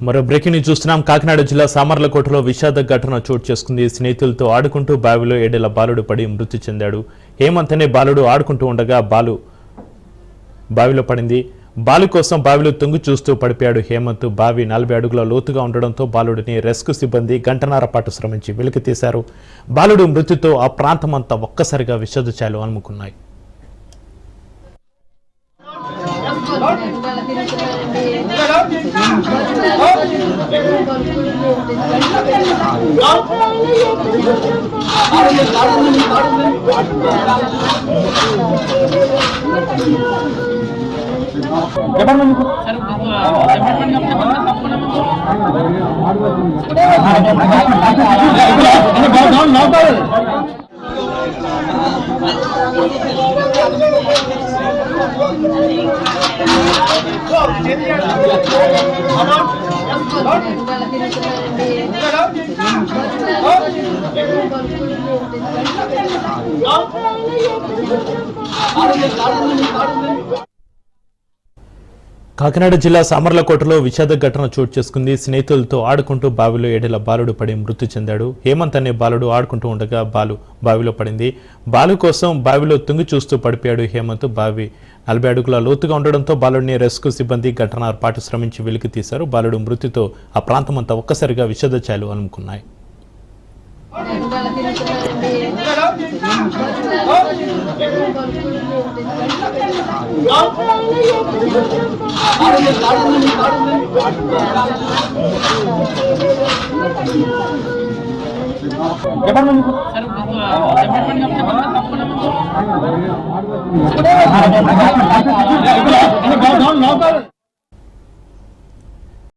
మరో breaking news చూస్తున్నాం. కాకినాడ జిల్లా సామర్లకోటలో విషాద ఘటన చోటు చేసుకుంది. స్నేహితులతో ఆడుకుంటూ బావిలో 7 ఏళ్ల బాలుడు పడి మృతి చెందాడు. హేమంత్ అనే బాలుడు ఆడుకుంటూ ఉండగా బావిలో పడింది. బాలు కోసం బావిలో తొంగి చూస్తూ పడిపోయాడు హేమంత్. బావి 40 అడుగుల లోతుగా ఉండడంతో బాలుడిని రెస్క్యూ సిబ్బంది గంటన్నర పాటు శ్రమించి వెలికి తీశారు. బాలుడు మృతితో ఆ ప్రాంతమంతా ఒక్కసారిగా విషాద ఛాయలు అలుముకున్నాయి. కాకినాడ జిల్లా సామర్లకోటలో విషాద ఘటన చోటు చేసుకుంది. స్నేహితులతో ఆడుకుంటూ బావిలో 7 ఏళ్ల బాలుడు పడి మృతి చెందాడు. హేమంత్ అనే బాలుడు ఆడుకుంటూ ఉండగా బావిలో పడింది. బాలు కోసం బావిలో తుంగి చూస్తూ పడిపోయాడు హేమంత్. బావి 40 అడుగుల లోతుగా ఉండడంతో బాలుడిని రెస్క్యూ సిబ్బంది గంటన్నర పాటు శ్రమించి వెలికి తీశారు. బాలుడు మృతితో ఆ ప్రాంతమంతా ఒక్కసారిగా విషాద ఛాయలు అలుముకున్నాయి.